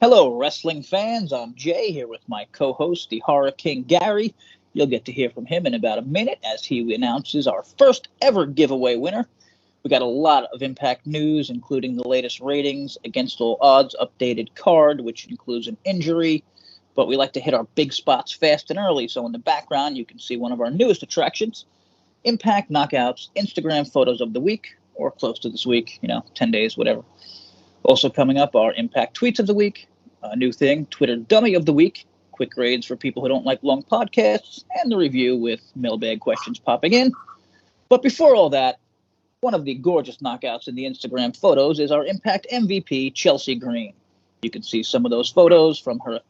Hello, wrestling fans. I'm Jay here with my co host, the Horror King Gary. You'll get to hear from him in about a minute as he announces our first ever giveaway winner. We got a lot of Impact news, including the latest ratings, against all odds updated card, which includes an injury. But we like to hit our big spots fast and early, so in the background you can see one of our newest attractions, Impact Knockouts Instagram photos of the week, or close to this week, 10 days, whatever. Also coming up are Impact Tweets of the Week, a new thing, Twitter Dummy of the Week, quick grades for people who don't like long podcasts, and the review with mailbag questions popping in. But before all that, one of the gorgeous knockouts in the Instagram photos is our Impact MVP, Chelsea Green. You can see some of those photos from her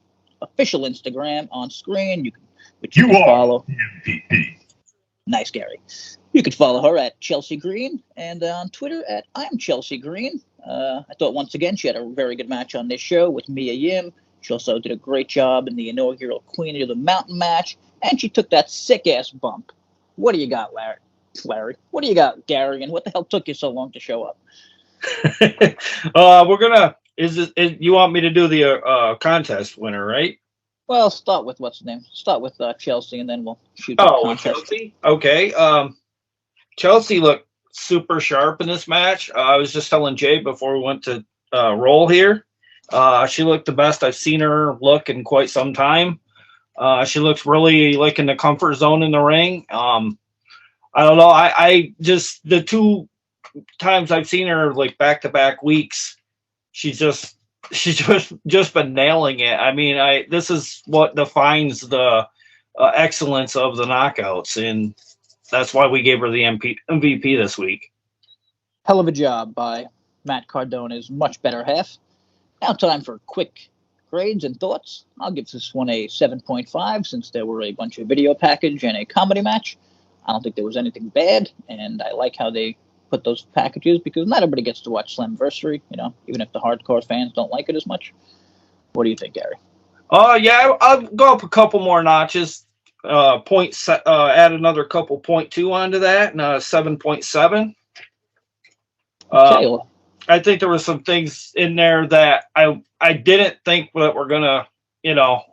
official Instagram on screen, which you can follow. MVP. Nice, Gary. You can follow her at Chelsea Green and on Twitter at I'm Chelsea Green. I thought once again she had a very good match on this show with Mia Yim. She also did a great job in the inaugural Queen of the Mountain match, and she took that sick-ass bump. What do you got, Larry? What do you got, Gary? And what the hell took you so long to show up? We're gonna. You want me to do the contest winner, right? Well, start with what's the name? Start with Chelsea, and then we'll shoot. With Chelsea. Okay. Chelsea looked super sharp in this match. I was just telling Jay before we went to roll here. She looked the best I've seen her look in quite some time. She looks really like in the comfort zone in the ring. I don't know. I just the two times I've seen her like back-to-back weeks, she's just been nailing it. I mean, this is what defines the excellence of the knockouts, and that's why we gave her the MVP this week. Hell of a job by Matt Cardona's much better half. Now time for quick grades and thoughts. I'll give this one a 7.5 since there were a bunch of video package and a comedy match. I don't think there was anything bad, and I like how they put those packages because not everybody gets to watch Slammiversary, even if the hardcore fans don't like it as much. What do you think, Gary? Yeah, I'll go up a couple more notches. Add another couple 0.2 onto that, and 7.7. Okay. I think there were some things in there that I didn't think that were gonna,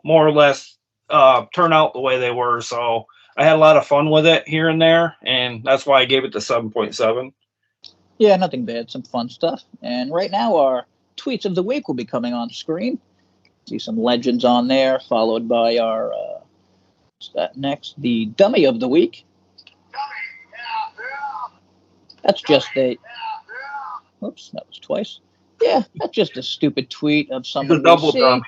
more or less turn out the way they were. So I had a lot of fun with it here and there, and that's why I gave it the 7.7. Yeah, nothing bad, some fun stuff. And right now our tweets of the week will be coming on screen. See some legends on there, followed by our what's that next? The dummy of the week. That's just a. Oops, that was twice. Yeah, that's just a stupid tweet of somebody. The double dummy.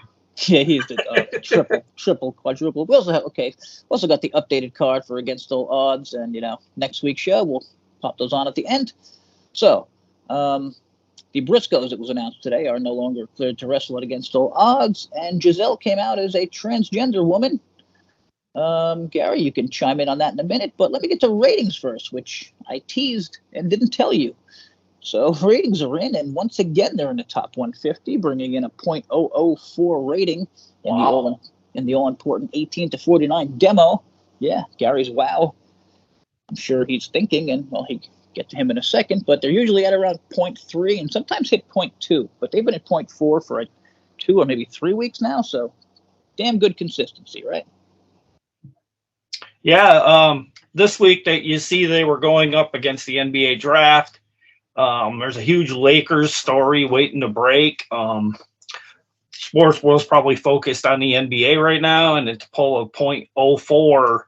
Yeah, he's the triple, quadruple. We also got the updated card for Against All Odds, and next week's show we'll pop those on at the end. So, the Briscos, it was announced today, are no longer cleared to wrestle at Against All Odds, and Gisele came out as a transgender woman. Gary, you can chime in on that in a minute, but let me get to ratings first, which I teased and didn't tell you. So ratings are in, and once again, they're in the top 150, bringing in a .004 rating in the all-important 18 to 49 demo. Yeah, Gary's wow. I'm sure he's thinking, and he get to him in a second, but they're usually at around 0.3 and sometimes hit 0.2, but they've been at 0.4 for 2 or maybe 3 weeks now, so damn good consistency, right? Yeah, this week that you see they were going up against the NBA draft. There's a huge Lakers story waiting to break. Sports world's probably focused on the NBA right now, and to pull a .04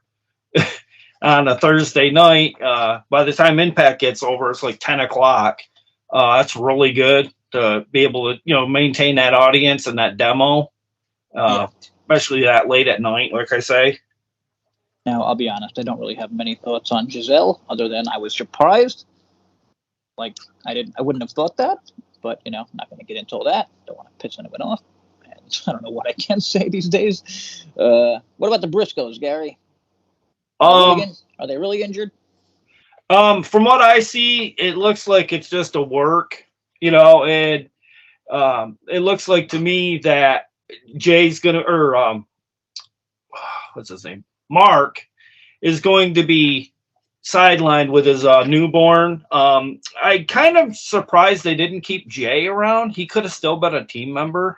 on a Thursday night, by the time Impact gets over, it's like 10 o'clock. That's really good to be able to, maintain that audience and that demo, especially that late at night, like I say. Now, I'll be honest, I don't really have many thoughts on Gisele, other than I was surprised. Like, I wouldn't have thought that, but, I'm not going to get into all that. Don't want to piss anyone off. And I don't know what I can say these days. What about the Briscos, Gary? Are they really injured? From what I see, it looks like it's just a work, and it looks like to me that Jay's going to, what's his name? Mark is going to be sidelined with his newborn. I kind of surprised they didn't keep Jay around. He could have still been a team member.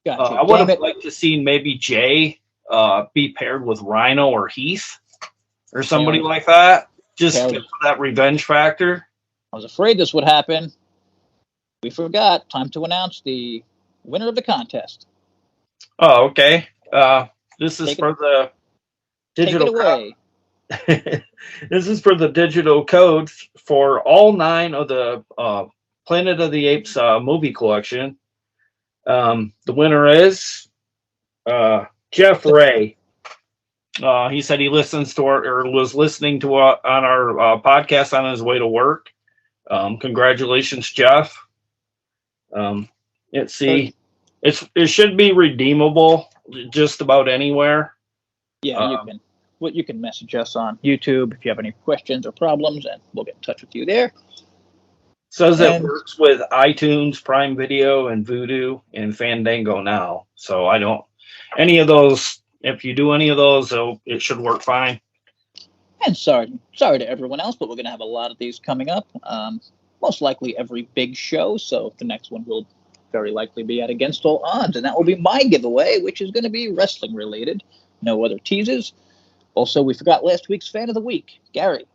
Gotcha. I would Damn have it. liked to see maybe Jay be paired with Rhino or Heath or somebody Okay, like that, just okay, for that revenge factor. I was afraid this would happen. We forgot. Time to announce the winner of the contest. Oh, okay. This is Take it, for the take it digital away. this is for the digital codes for all 9 of the Planet of the Apes movie collection. The winner is Jeff Ray. He said he listens to or was listening to on our podcast on his way to work. Congratulations, Jeff. Let's see. It should be redeemable just about anywhere. Yeah, you can message us on YouTube if you have any questions or problems, and we'll get in touch with you there. Says it And works with iTunes, Prime Video, and Vudu, and Fandango now. So I don't any of those. If you do any of those, it should work fine. and sorry to everyone else, but we're gonna have a lot of these coming up. Most likely every big show. So the next one will very likely be at Against All Odds, and that will be my giveaway, which is going to be wrestling related. No other teases. Also, we forgot last week's fan of the week, Gary.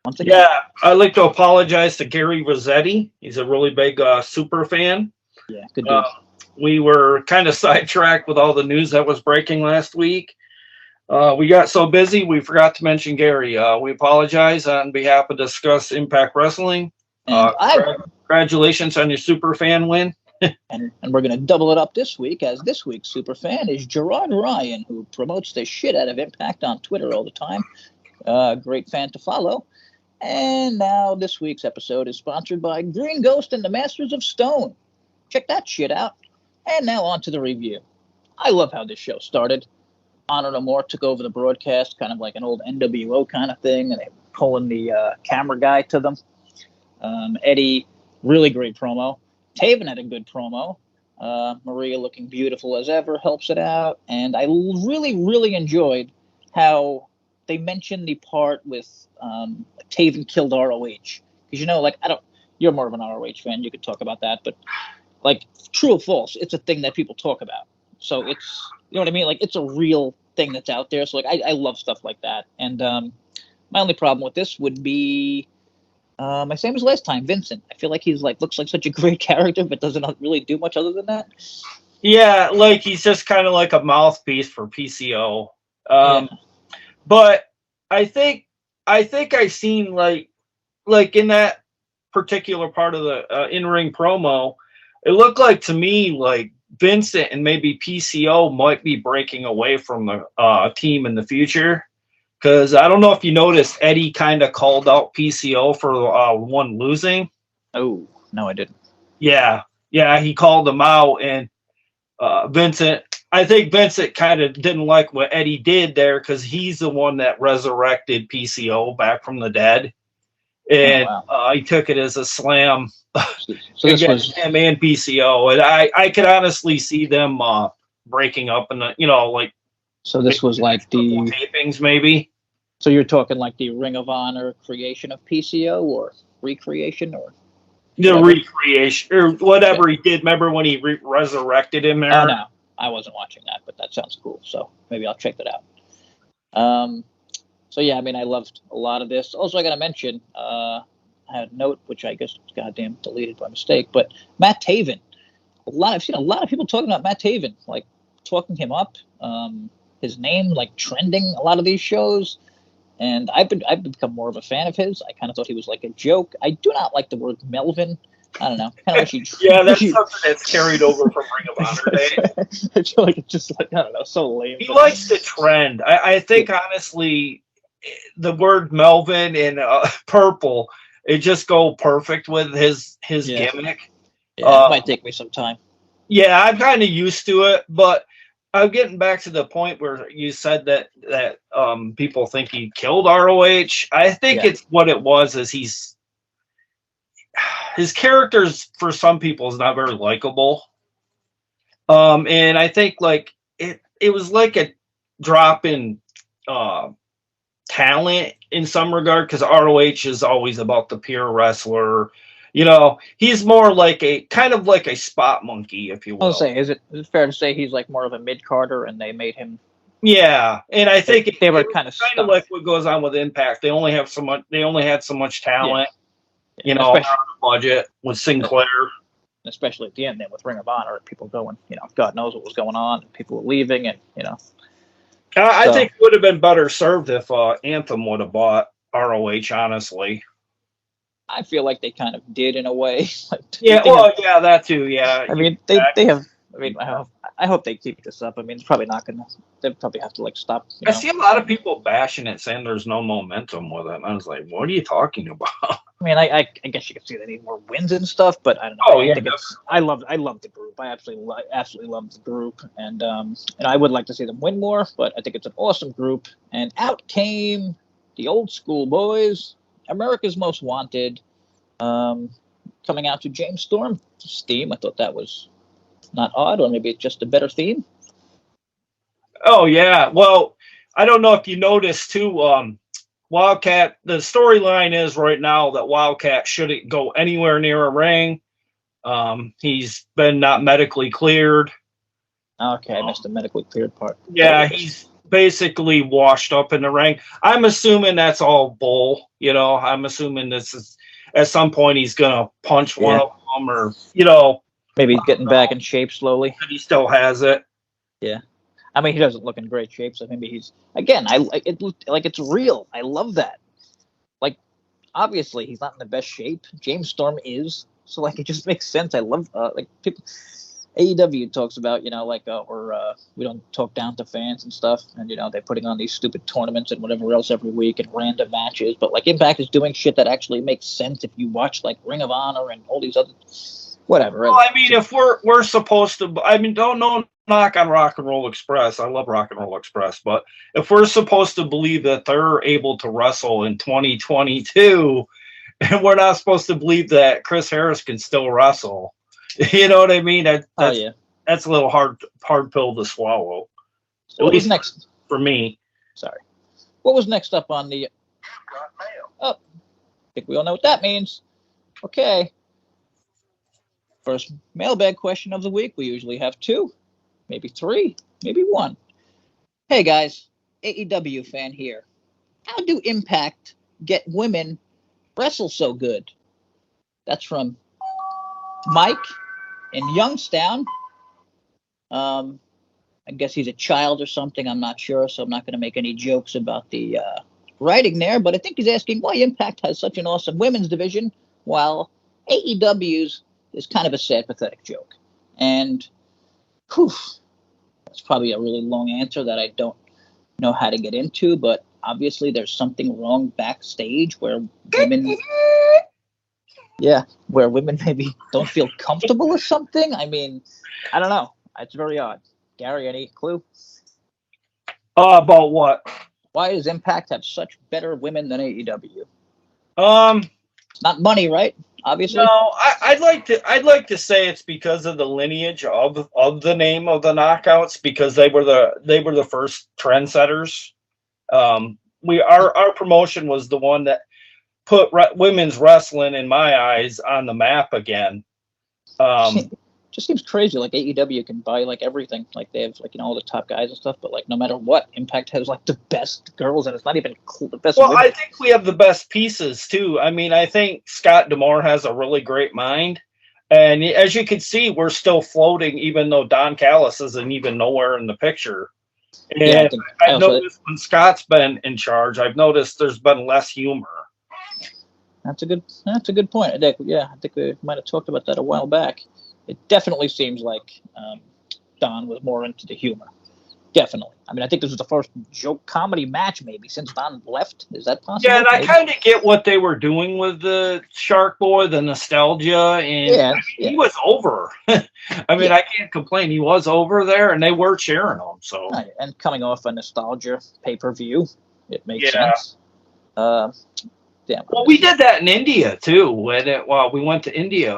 Once again. Yeah, I'd like to apologize to Gary Rossetti. He's a really big super fan. Yeah, good dude. We were kind of sidetracked with all the news that was breaking last week. We got so busy, we forgot to mention Gary. We apologize on behalf of Discuss Impact Wrestling. And Congratulations on your super fan win. and we're going to double it up this week, as this week's super fan is Gerard Ryan, who promotes the shit out of Impact on Twitter all the time. Great fan to follow. And now this week's episode is sponsored by Green Ghost and the Masters of Stone. Check that shit out. And now on to the review. I love how this show started. Honor No More took over the broadcast, kind of like an old NWO kind of thing, and they were pulling the camera guy to them. Eddie, really great promo. Taven had a good promo. Maria, looking beautiful as ever, helps it out. And I really, really enjoyed how they mentioned the part with Taven killed ROH. Because, you know, like, you're more of an ROH fan. You could talk about that. But, like, true or false, it's a thing that people talk about. So it's, you know what I mean? Like, it's a real thing that's out there. So, like, I love stuff like that. And my only problem with this would be my same as last time, Vincent. I feel like he's like looks like such a great character, but doesn't really do much other than that. Yeah, like he's just kind of like a mouthpiece for PCO. Yeah. But I think I've seen like in that particular part of the in-ring promo, it looked like to me like Vincent and maybe PCO might be breaking away from the team in the future. Because I don't know if you noticed, Eddie kind of called out PCO for one losing. Oh, no, I didn't. Yeah, he called him out, and Vincent. I think Vincent kind of didn't like what Eddie did there because he's the one that resurrected PCO back from the dead, and he took it as a slam. So this was him and PCO, and I could honestly see them breaking up, and like. So this was like the tapings, maybe. So you're talking like the Ring of Honor creation of PCO, or recreation, or the recreation, or whatever he did. Remember when he resurrected him there? Oh no, I wasn't watching that, but that sounds cool. So maybe I'll check that out. So yeah, I mean, I loved a lot of this. Also, I got to mention, I had a note which I guess goddamn deleted by mistake, but Matt Taven. I've seen a lot of people talking about Matt Taven, like talking him up. His name like trending a lot of these shows, and I've become more of a fan of his. I kind of thought he was like a joke. I do not like the word Melvin. I don't know. Kind of wish yeah, that's something that's carried over from Ring of Honor days. I feel like it's just like, I don't know, so lame. He likes the trend. I think honestly, the word Melvin and purple, it just go perfect with his gimmick. Yeah, it might take me some time. Yeah, I'm kind of used to it, but I'm getting back to the point where you said that people think he killed ROH. I think it's what it was is his characters for some people is not very likable. And I think like it was like a drop in talent in some regard because ROH is always about the pure wrestler. He's more like a kind of like a spot monkey, if you I was will. gonna say, is it fair to say he's like more of a mid Carter, and they made him? Yeah, and I think They it were was kind of kind of like stuck. what goes on with Impact. They only have so much. They only had so much Yeah, talent, yeah. And on especially a budget with Sinclair. especially at the end, then with Ring of Honor, people going, God knows what was going on, and people were leaving, and I so think it would have been better served if Anthem would have bought ROH. Honestly, I feel like they kind of did in a way. Like yeah. they have, Well, yeah, that too. Yeah, I mean, they have. I mean, I hope they keep this up. I mean, it's probably not gonna. They probably have to like stop. I see a lot of people bashing it, saying there's no momentum with it. And I was like, what are you talking about? I mean, I guess you could see they need more wins and stuff, but I don't know. Oh I yeah, think it's. I love the group. I absolutely love the group, and I would like to see them win more. But I think it's an awesome group. And out came the old school boys, America's Most Wanted, coming out to James Storm's theme. I thought that was not odd, or maybe it's just a better theme. Oh yeah. Well, I don't know if you noticed too. Wildcat. The storyline is right now that Wildcat shouldn't go anywhere near a ring. He's been not medically cleared. Okay, I missed the medically cleared part. Yeah, he's basically washed up in the ring. I'm assuming that's all bull. I'm assuming this is at some point he's gonna punch one of them, or maybe he's getting back in shape slowly. but he still has it. Yeah. I mean, he doesn't look in great shape, so maybe he's again. I like it. Like it's real. I love that. Like, obviously, he's not in the best shape. James Storm is, so like it just makes sense. I love like people. AEW talks about we don't talk down to fans and stuff, and they're putting on these stupid tournaments and whatever else every week and random matches. But like Impact is doing shit that actually makes sense if you watch like Ring of Honor and all these other whatever. Well, I mean, if we're supposed to, I mean, don't know knock on Rock and Roll Express. I love Rock and Roll Express, but if we're supposed to believe that they're able to wrestle in 2022, and we're not supposed to believe that Chris Harris can still wrestle, you know what I mean? That's a little hard pill to swallow. So what was next for me? Sorry, what was next up on the? Oh, I think we all know what that means. Okay. First mailbag question of the week. We usually have two, maybe three, maybe one. Hey guys, AEW fan here. How do Impact get women wrestle so good? That's from Mike in Youngstown. I guess he's a child or something. I'm not sure, so I'm not going to make any jokes about the writing there. But I think he's asking why Impact has such an awesome women's division while AEW's is kind of a sad, pathetic joke. And that's probably a really long answer that I don't know how to get into, but obviously there's something wrong backstage where women where women maybe don't feel comfortable or something. I mean, I don't know. It's very odd. Gary, any clue? About what? Why does Impact have such better women than AEW? It's not money, right? Obviously. No, I'd like to say it's because of the lineage of the name of the Knockouts, because they were the first trendsetters. Our promotion was the one that put women's wrestling, in my eyes, on the map again. Just seems crazy. Like AEW can buy like everything. Like they have all the top guys and stuff, but like no matter what, Impact has like the best girls, and it's not even the best. Well, women. I think we have the best pieces too. I mean, I think Scott D'Amore has a really great mind, and as you can see, we're still floating, even though Don Callis isn't even nowhere in the picture. And I've noticed when Scott's been in charge, I've noticed there's been less humor. That's a good point. I think we might have talked about that a while back. It definitely seems like Don was more into the humor. Definitely. I mean, I think this was the first joke comedy match maybe since Don left. Is that possible? Yeah, and I kind of get what they were doing with the Shark Boy, the nostalgia, and he was over. I mean, I can't complain. He was over there, and they were cheering him. So, and coming off a nostalgia pay-per-view, it makes sense. Well, we did that in India too. While we went to India,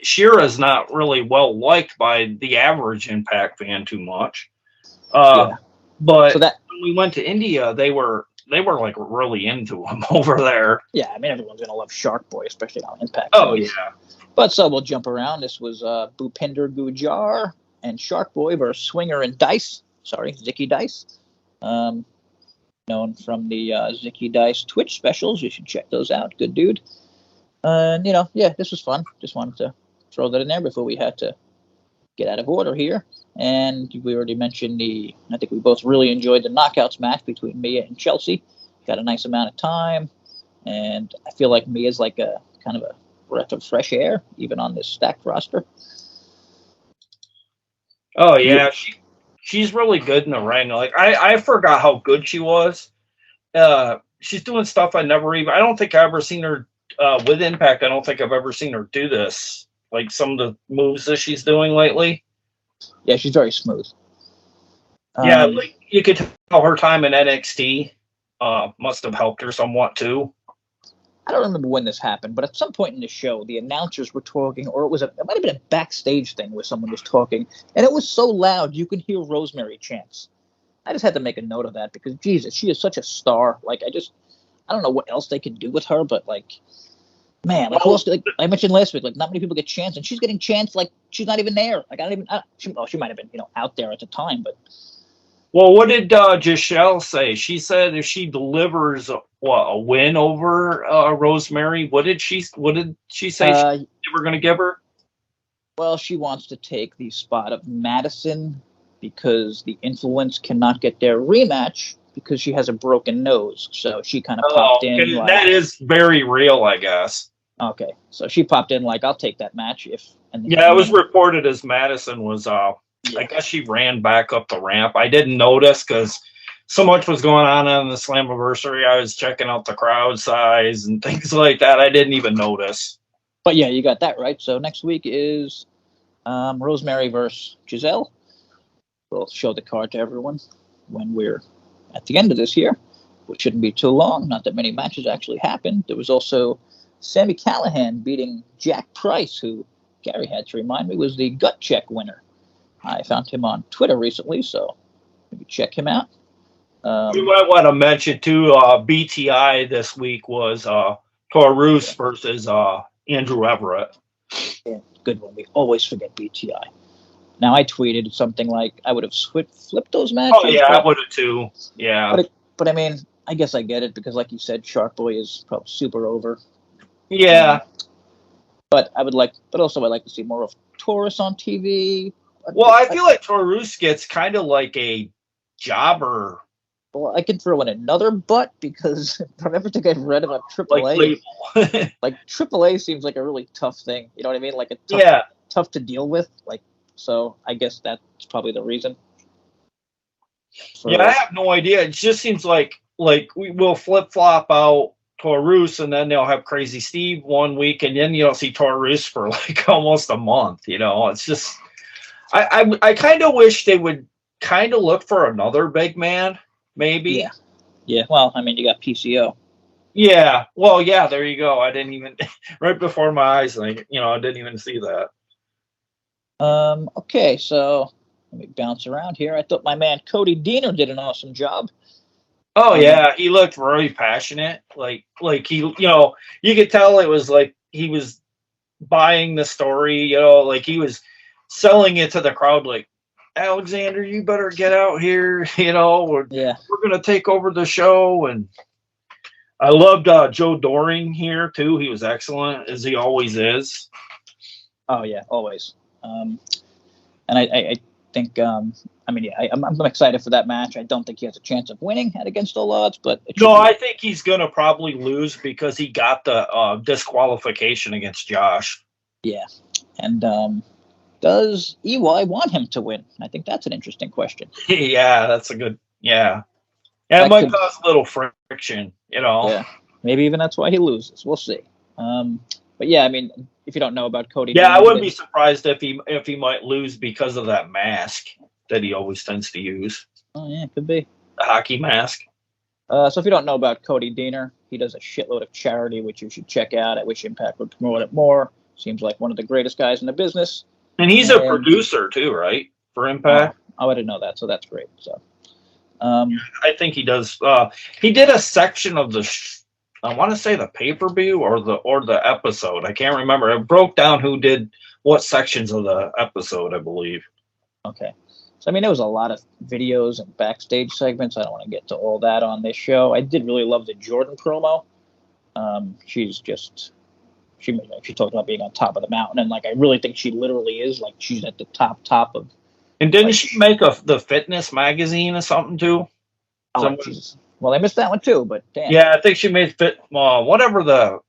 Shira's not really well liked by the average Impact fan too much. But when we went to India, they were they were like really into him over there. Yeah, I mean everyone's gonna love Shark Boy, especially on Impact. Oh Shows. yeah. But so we'll jump around. This was Bhupinder Gujar and Shark Boy versus Swinger and Dice. Sorry, Zicky Dice. Known from the Zicky Dice Twitch specials. You should check those out. Good dude. And, yeah, this was fun. Just wanted to throw that in there before we had to get out of order here. And we already mentioned I think we both really enjoyed the knockouts match between Mia and Chelsea. Got a nice amount of time. And I feel like Mia's like a kind of a breath of fresh air, even on this stacked roster. Oh, yeah. She's really good in the ring. Like, I forgot how good she was. She's doing stuff I don't think I've ever seen her with Impact. I don't think I've ever seen her do this. Like some of the moves that she's doing lately. Yeah, she's very smooth. Yeah, like you could tell her time in NXT must have helped her somewhat too. I don't remember when this happened, but at some point in the show, the announcers were talking, or it might have been a backstage thing where someone was talking, and it was so loud you can hear Rosemary chants. I just had to make a note of that because, Jesus, she is such a star. Like, I don't know what else they could do with her, but, like, man, like I mentioned last week, like, not many people get chants, and she's getting chants like she's not even there. Like, she might have been, out there at the time, but. Well, what did Gisele say? She said if she delivers a win over Rosemary, what did she say they were going to give her? Well, she wants to take the spot of Madison because the Influence cannot get their rematch because she has a broken nose. So she kind of popped in. Like, that is very real, I guess. Okay, so she popped in like, I'll take that match if. It was reported as Madison was. I guess she ran back up the ramp. I didn't notice because so much was going on the Slammiversary. I was checking out the crowd size and things like that. I didn't even notice. But yeah, you got that right. So next week is Rosemary versus Gisele. We'll show the card to everyone when we're at the end of this year, which shouldn't be too long. Not that many matches actually happened. There was also Sami Callihan beating Jack Price, who Gary had to remind me was the gut check winner. I found him on Twitter recently, so maybe check him out. We might want to mention, too, BTI this week was Taurus versus Andrew Everett. Yeah, good one. We always forget BTI. Now, I tweeted something like, I would have flipped those matches. Oh, yeah, I would have, too. Yeah. But I mean, I guess I get it, because like you said, Shark Boy is probably super over. Yeah. But I'd like to see more of Taurus on TV. Well, I feel like Taurus gets kind of like a jobber. Well, I can throw in another butt because from everything I've read about AAA, like AAA seems like a really tough thing. You know what I mean? Like tough to deal with. Like, so I guess that's probably the reason. I have no idea. It just seems like we will flip flop out Taurus, and then they'll have Crazy Steve one week, and then you'll see Taurus for like almost a month. It's just. I kind of wish they would kind of look for another big man, maybe. Yeah. Well, I mean, you got PCO. Yeah. Well, yeah. There you go. I didn't even right before my eyes. Like, I didn't even see that. Okay, so let me bounce around here. I thought my man Cody Deaner did an awesome job. Oh yeah, he looked very passionate. Like he, you could tell it was like he was buying the story. Like he was selling it to the crowd, like, Alexander, you better get out here, we're going to take over the show. And I loved Joe Doring here, too. He was excellent, as he always is. Oh, yeah, always. And I think, I'm excited for that match. I don't think he has a chance of winning at Against All Odds, but... I think he's going to probably lose because he got the disqualification against Josh. Yeah, and... does EY want him to win? I think that's an interesting question. Yeah, that's a good. Yeah, it might cause a little friction, Yeah, maybe even that's why he loses. We'll see. But yeah, I mean, if you don't know about Cody, I wouldn't be surprised if he might lose because of that mask that he always tends to use. Oh yeah, could be the hockey mask. So if you don't know about Cody Deaner, he does a shitload of charity, which you should check out. I wish Impact would promote it more. Seems like one of the greatest guys in the business. And he's a producer too, right? For Impact. Oh, I didn't know that, so that's great. So, I think he does. He did a section of the. I want to say the pay-per-view or the episode. I can't remember. It broke down who did what sections of the episode, I believe. Okay. So, I mean, there was a lot of videos and backstage segments. I don't want to get to all that on this show. I did really love the Jordan promo. She's just, she talked about being on top of the mountain, and like I really think she literally is. Like she's at the top of. And didn't Like, she make the fitness magazine or something too? Oh, Jesus. Well, I missed that one too, but damn. Yeah, I think she made whatever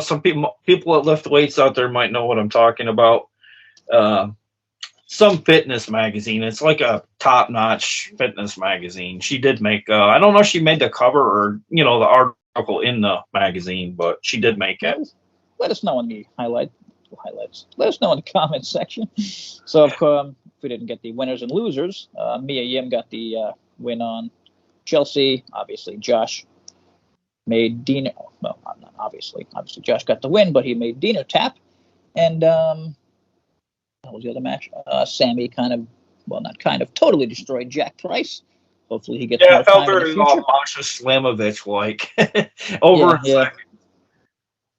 some people that lift weights out there might know what I'm talking about. Some fitness magazine. It's like a top-notch fitness magazine. She did make. I don't know if she made the cover or the article in the magazine, but she did make it. Let us know in the highlights. Let us know in the comments section. So, if we didn't get the winners and losers, Mia Yim got the win on Chelsea. Obviously, Josh made Dino. Well, not obviously. Obviously, Josh got the win, but he made Dino tap. And what was the other match? Sammy totally destroyed Jack Price. Hopefully, he gets more it felt time very in the future. Masha Slamovich like over a second.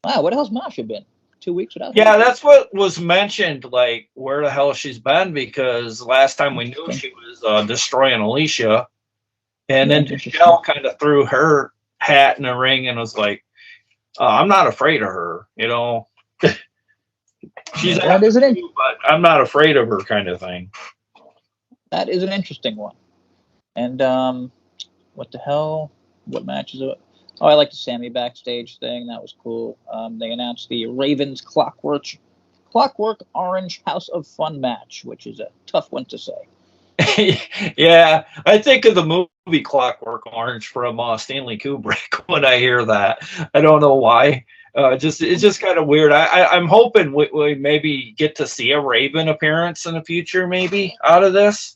Wow, what the hell's Masha been? 2 weeks without her? Yeah, that's what was mentioned, like where the hell she's been, because last time we knew she was destroying Alicia. And then Gisele kind of threw her hat in the ring and was like, I'm not afraid of her, She's but I'm not afraid of her kind of thing. That is an interesting one. And what the hell? What match is it? Oh, I like the Sammy backstage thing. That was cool. They announced the Ravens Clockwork Orange House of Fun match, which is a tough one to say. Yeah, I think of the movie Clockwork Orange from Stanley Kubrick when I hear that. I don't know why. It's just kind of weird. I'm hoping we maybe get to see a Raven appearance in the future, maybe out of this.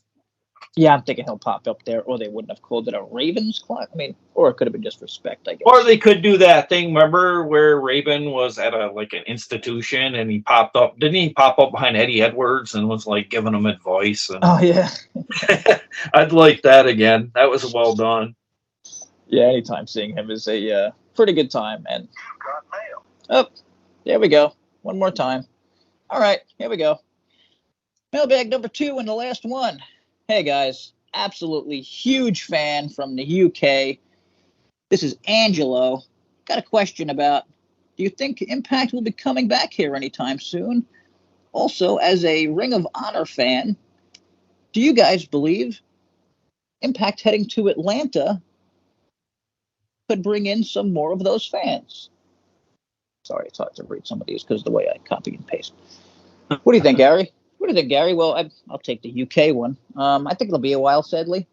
Yeah, I'm thinking he'll pop up there, or they wouldn't have called it a Ravens Clock. I mean, or it could have been just respect, I guess. Or they could do that thing. Remember where Raven was at an institution and he popped up? Didn't he pop up behind Eddie Edwards and was like giving him advice? Oh yeah, I'd like that again. That was well done. Yeah, anytime seeing him is a pretty good time. And oh, there we go. One more time. All right, here we go. Mailbag number 2 and the last one. Hey guys, absolutely huge fan from the UK. This is Angelo. Got a question about, do you think Impact will be coming back here anytime soon? Also, as a Ring of Honor fan, do you guys believe Impact heading to Atlanta could bring in some more of those fans? Sorry, it's hard to read some of these because of the way I copy and paste. What do you think, Gary? Well, I'll take the UK one. I think it'll be a while, sadly.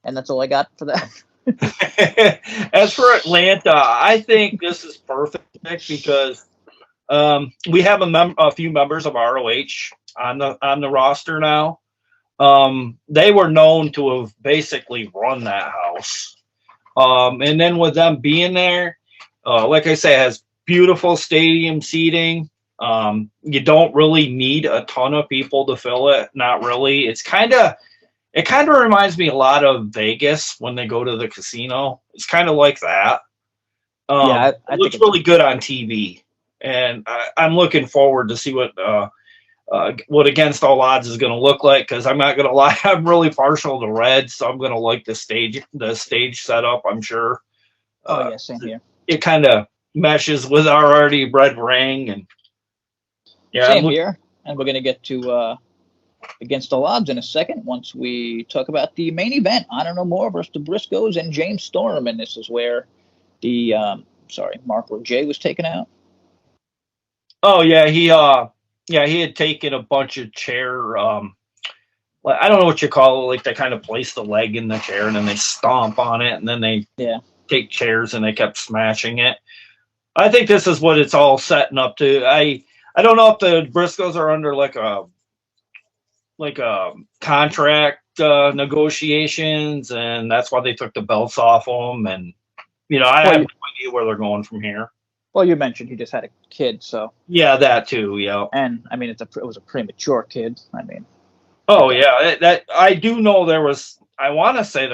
And that's all I got for that. As for Atlanta, I think this is perfect because we have a few members of ROH on the roster now. They were known to have basically run that house. And then with them being there, like I say, it has beautiful stadium seating. You don't really need a ton of people to fill it. Not really. It kind of reminds me a lot of Vegas when they go to the casino. It's kind of like that. I it looks really good on TV, and I'm looking forward to see what Against All Odds is going to look like. Because I'm not going to lie, I'm really partial to red, so I'm going to like the stage setup. I'm sure. Yeah, same here. It kind of meshes with our already red ring and. Yeah, same here, and we're going to get to Against All Odds in a second once we talk about the main event, Honor No More versus the Briscoes and James Storm, and this is where the Mark or Jay was taken out. Oh yeah, he had taken a bunch of chair. I don't know what you call it. Like they kind of place the leg in the chair and then they stomp on it and then they take chairs and they kept smashing it. I think this is what it's all setting up to. I don't know if the Briscoes are under like a contract negotiations, and that's why they took the belts off them. And I have no idea where they're going from here. Well, you mentioned he just had a kid, so yeah, that too. Yeah, and I mean it was a premature kid. I mean, Oh yeah, that I do know there was. I want to say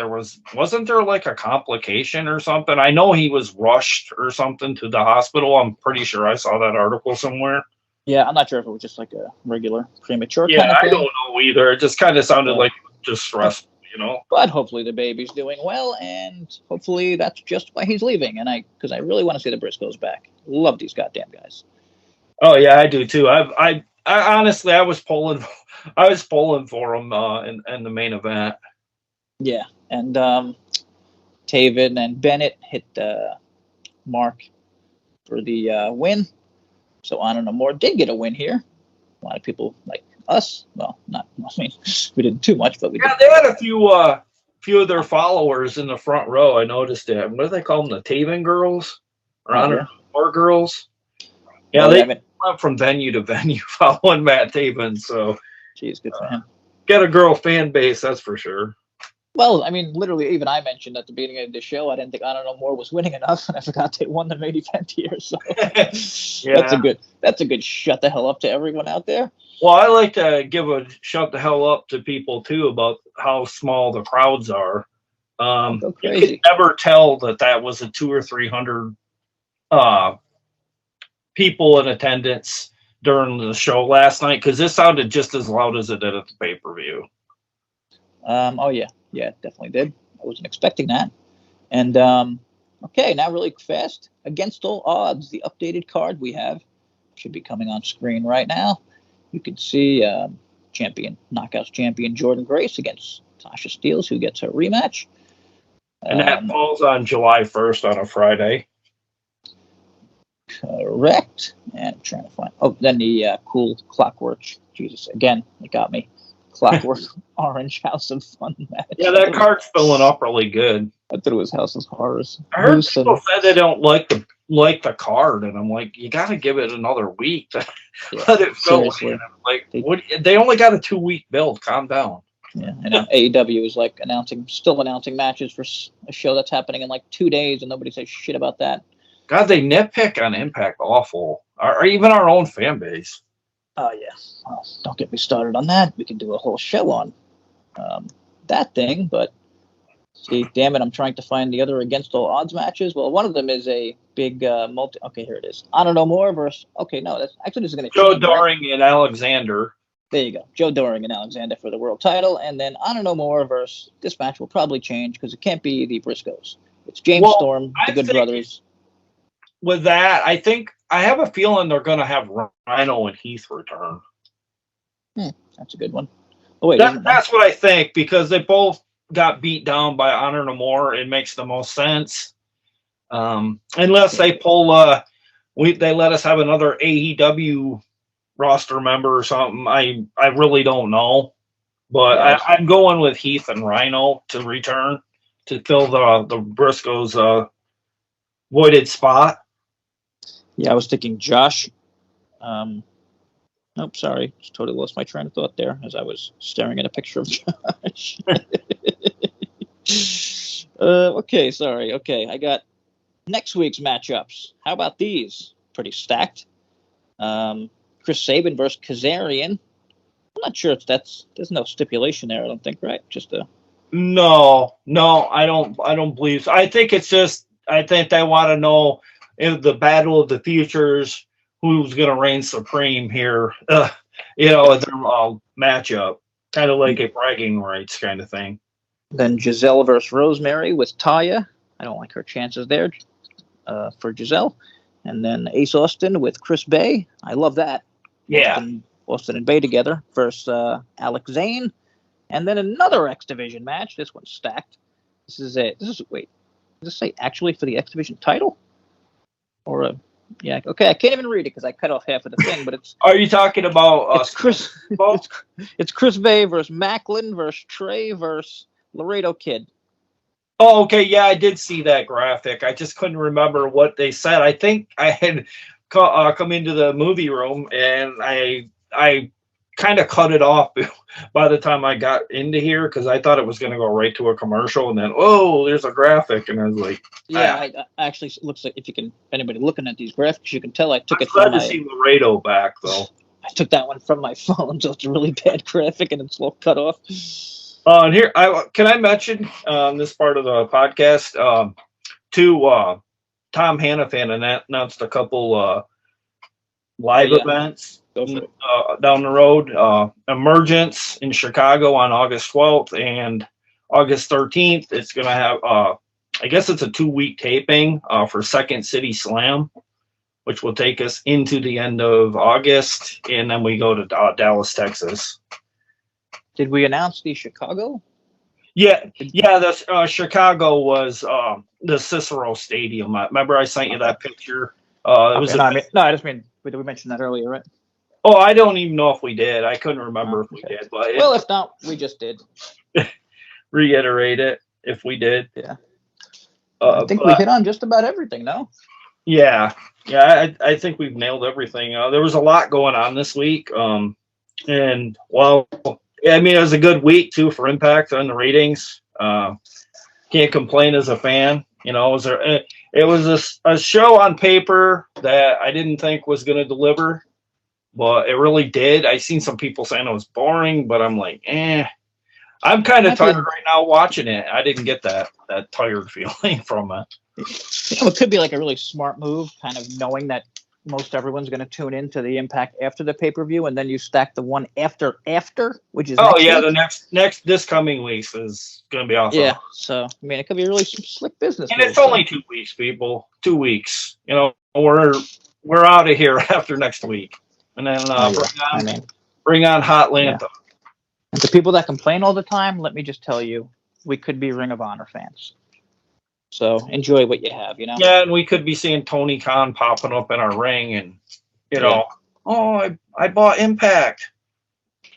wasn't there like a complication or something? I know he was rushed or something to the hospital. I'm pretty sure I saw that article somewhere. Yeah, I'm not sure if it was just like a regular premature Yeah, kind of I thing. don't know either. It just kind of sounded But, like just stressful, you know. but hopefully the baby's doing well, and hopefully that's just why he's leaving. And because I really want to see the Briscoes back. Love these goddamn guys. Oh yeah, I do too. I honestly I was pulling for him in the main event. Yeah, and Taven and Bennett hit Mark for the win. So Honor No More did get a win here. A lot of people like us. Well, not. I mean, we didn't too much, but we did. They had a few of their followers in the front row. I noticed it. What do they call them? The Taven girls or Honor No More girls? Yeah, they went from venue to venue following Matt Taven. So, geez, good for him. Got a girl fan base, that's for sure. Well, I mean, literally, even I mentioned at the beginning of the show, I didn't think Honor No More was winning enough, and I forgot they won the main event here. So yeah. that's a good shut the hell up to everyone out there. Well, I like to give a shut the hell up to people too about how small the crowds are. Go crazy. You could never tell that was a 200 or 300 people in attendance during the show last night, because this sounded just as loud as it did at the pay-per-view. Oh yeah, definitely did. I wasn't expecting that. And okay, now really fast, Against All Odds, the updated card we have should be coming on screen right now. You can see Knockouts champion Jordan Grace against Tasha Steelz, who gets her rematch. And that falls on July 1st on a Friday. Correct. And I'm trying to find. Oh, then the cool Clockwork. Jesus, again, it got me. Clockwork Orange House of Fun match. Yeah, that card's filling up really good. I thought it was House of Horrors. I heard people say they don't like the card, and I'm like, you got to give it another week to let it fill in. Like, they only got a 2-week build. Calm down. Yeah, I know. AEW is like still announcing matches for a show that's happening in like 2 days, and nobody says shit about that. God, they nitpick on Impact awful, or even our own fan base. Oh yeah, well, don't get me started on that. We can do a whole show on that thing, but see, damn it, I'm trying to find the other Against All Odds matches. Well, one of them is a big multi. Okay, here it is. Honor No More versus. Okay, no, that's actually this is going to. Joe Doring and Alexander. There you go, Joe Doring and Alexander for the world title, and then Honor No More versus. This match will probably change because it can't be the Briscoes. It's James Storm, the Good Brothers. With that, I have a feeling they're going to have Rhino and Heath return. That's a good one. Oh wait, that's what I think, because they both got beat down by Honor No More. It makes the most sense. Unless they pull, they let us have another AEW roster member or something. I really don't know, but I'm going with Heath and Rhino to return to fill the Briscoes voided spot. Yeah, I was thinking Josh. Nope, sorry. Just totally lost my train of thought there as I was staring at a picture of Josh. Okay, sorry. Okay, I got next week's matchups. How about these? Pretty stacked. Chris Sabin versus Kazarian. I'm not sure if there's no stipulation there, I don't think, right? Just a... No, I don't believe so. I think they want to know in the battle of the futures who's going to reign supreme here, in their matchup, kind of like a bragging rights kind of thing. Then Gisele versus Rosemary with Taya. I don't like her chances there for Gisele. And then Ace Austin with Chris Bay. I love that. Yeah. Austin and Bay together versus Alex Zane. And then another X Division match. This one's stacked. Wait, does this say actually for the X Division title? Or yeah, okay, I can't even read it because I cut off half of the thing, but it's... Are you talking about... It's Chris... it's Chris Bay versus Macklin versus Trey versus Laredo Kid. Oh, okay, yeah, I did see that graphic. I just couldn't remember what they said. I think I had come into the movie room, and I kind of cut it off by the time I got into here, because I thought it was going to go right to a commercial, and then, there's a graphic, and I was like... Yeah, actually, it looks like if anybody looking at these graphics, you can tell I took it from... I'm glad to see Laredo back, though. I took that one from my phone, so it's a really bad graphic and it's all cut off. And here, can I mention this part of the podcast? Tom Hannafan announced a couple live events down the road. Emergence in Chicago on August 12th and August 13th. It's going to have, I guess it's a 2-week taping for Second City Slam, which will take us into the end of August, and then we go to Dallas, Texas. Did we announce the Chicago? Yeah. The Chicago was the Cicero Stadium. Remember I sent you that picture? I just mean, did we mention that earlier, right? Oh, I don't even know if we did. I couldn't remember if we did. But well, if not, we just did. Reiterate it if we did. Yeah. I think we hit on just about everything, no? Yeah. I think we've nailed everything. There was a lot going on this week. And well, I mean, it was a good week too for Impact on the ratings. Can't complain as a fan. You know, it was a show on paper that I didn't think was going to deliver, but it really did. I seen some people saying it was boring, but I'm like, I'm kind of tired right now watching it. I didn't get that tired feeling from it. It could be like a really smart move, kind of knowing that most everyone's going to tune into the Impact after the pay-per-view, and then you stack the one after, which is the next this coming weeks is going to be awesome. Yeah, so I mean, it could be a really slick business. And it's only 2 weeks, people. 2 weeks. You know, we're out of here after next week, and then bring on Hot Lanta. Yeah. And the people that complain all the time, let me just tell you, we could be Ring of Honor fans. So enjoy what you have, you know? Yeah, and we could be seeing Tony Khan popping up in our ring and, you know, I bought Impact.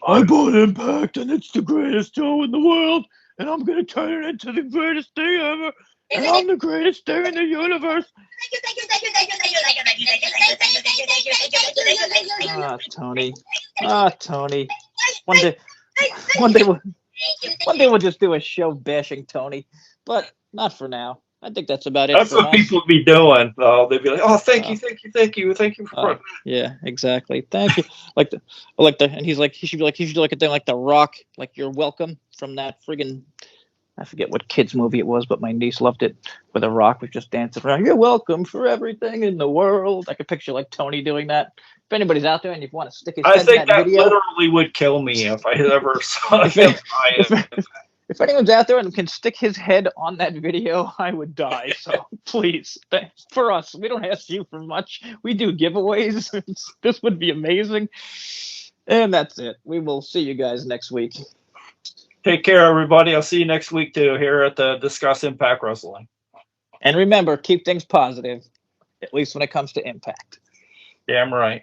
I bought Impact, and it's the greatest show in the world, and I'm going to turn it into the greatest thing ever, and I'm the greatest thing in the universe. Tony. Tony. One day we'll just do a show bashing Tony, but not for now. I think that's about it. That's what people would be doing, though. They'd be like, "Oh, thank you for yeah, exactly. Thank you." And he should do like a thing like The Rock, like "You're welcome" from that friggin', I forget what kids movie it was, but my niece loved it, where The Rock was just dancing around. "You're welcome for everything in the world." I could picture like Tony doing that. If anybody's out there and you want to stick his head in that video, literally would kill me if I ever saw him. If anyone's out there and can stick his head on that video, I would die. So please, for us, we don't ask you for much. We do giveaways. This would be amazing. And that's it. We will see you guys next week. Take care, everybody. I'll see you next week, too, here at the Discuss Impact Wrestling. And remember, keep things positive, at least when it comes to Impact. Damn right.